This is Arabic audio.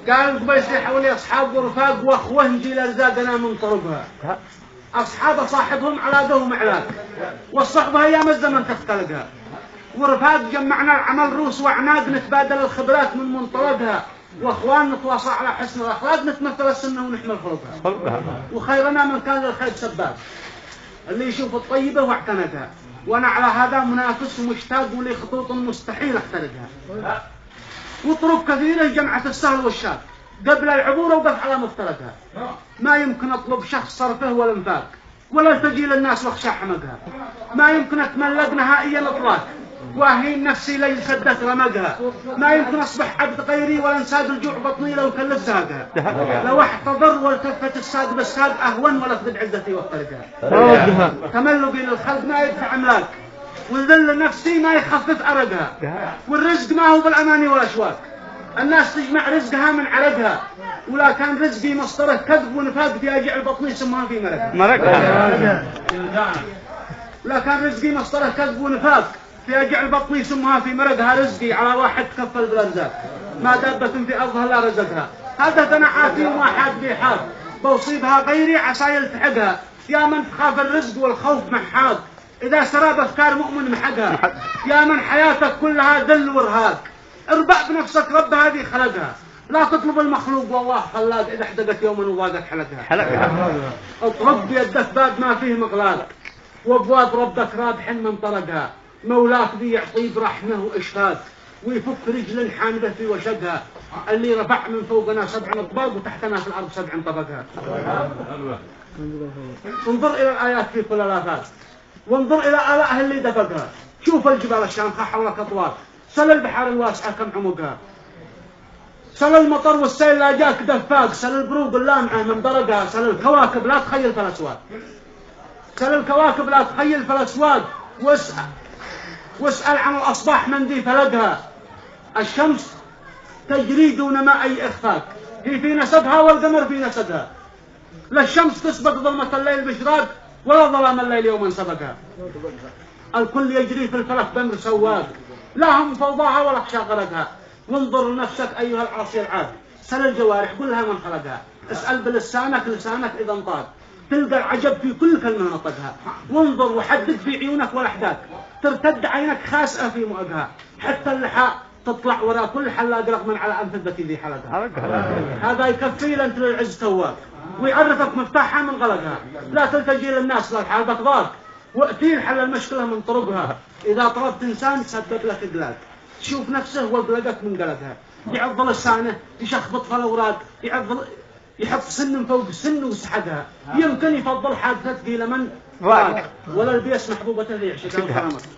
قال بس حولي أصحاب ورفاق وأخوه نجي لرزاقنا من طرقها. أصحاب صاحبهم علاقهم علاق، والصحبة أيام الزمن تختلقها، ورفاق جمعنا العمل روس وعناد نتبادل الخبرات من منطلقها، وأخوان نتواصى على حسن الأخلاق نتمثل السنة ونحمل خلقها. وخيرنا من كان للخير سباب اللي يشوف الطيبة واعتنقها، وأنا على هذا منافس ومشتاق ولي خطوط مستحيل اخترقها. وطرق كثيرة جمعت السهل والشاق قبل العبور وقف على مفترقها. ما يمكن أطلب شخص صرفه ولا انفاق، ولا التجي للناس واخشى حمقها. ما يمكن أتملق نهائيا إطلاق واهين نفسي ليل سدت رمقها. ما يمكن أصبح عبد غيري ولا انساد الجوع بطني لو كلف زهقها. لو احتضر والتفت الساق بالساق أهون ولا افقد عزتي وافترقها. تملقي للخلق ما يدفع عملاق، والذل نفسي ما يخفف أرقها. والرزق ما هو بالأماني والأشواق، الناس تجمع رزقها من عرقها، ولا كان رزقي مصدره كذب ونفاق في أجع البطن يسمها في مرقها. ولا كان رزقي مصدره كذب ونفاق في أجع البطن يسمها في مرقها. رزقي على واحد كفل بالأرزاق، ما دابة في أرضها لا رزقها. هذا تنعاتي وما حاد بي حاد، بوصيبها غيري عسى يلتحقها. يا من تخاف الرزق والخوف محاق، إذا سراب أفكار مؤمن محقها. يا من حياتك كلها ذل وارهاق، اربع بنفسك رب هذه خلقها. لا تطلب المخلوق والله خلاق، إذا احتقت يوما وضاقت حلقها. اطرق بيدك باب ما فيه مغلاق، وابواب ربك رابح من طرقها. مولاك ذي يعطي برحمه وإشفاق، ويفك رجل حامدة في وشقها. اللي رفع من فوقنا 7 أطباق وتحتنا في الأرض 7 طبقها. انظر إلى الآيات في كل الآفات، وانظر إلى آلائه اللي دفقها. شوف الجبال الشامخة حولك أطوار، سل البحار الواسعة كم عمقها. سل المطر والسيل لا جاك دفاق، سل البروق اللامعة من درقها. سل الكواكب لا تخيل في الأسواق، سل الكواكب لا تخيل في الأسواق. واسأل عن الأصباح من ذي فلقها. الشمس تجري دون ما أي إخفاق، هي في نسبها والقمر في نسبها. لا الشمس تسبق ظلمة الليل بإشراق، ولا ظلام الليل يوما سبقها. الكل يجري في الفلك بأمر سواق، لا هم فوضاها ولا خشى غرقها. وانظر لنفسك أيها العاصي العاد، سل الجوارح قلها من خلقها. اسأل بلسانك لسانك إذا انطاق، تلقى العجب في كل كلمة نطقها. وانظر وحدد في عيونك والأحداث، ترتد عينك خاسئة في مؤقها. حتى اللحى تطلع وراء كل حلاق رغما على أنف الذكي ذي حلقها. هذا يكفي لأنت للعز تواب، ويعرفك مفتاحها من غلقها. لا تلتجي للناس لا الحال بطغاك، وأتيل حل المشكلة من طرقها. إذا طلبت إنسان سبب لك إقلاق، تشوف نفسه وقلقك من قلقها. يعض لسانه يشخبط في الأوراق، يحط سن فوق سن وسحقها. يمكن يفضل حادثة قيل من ولا البيس محبوبة ذي عشقها وكرامته.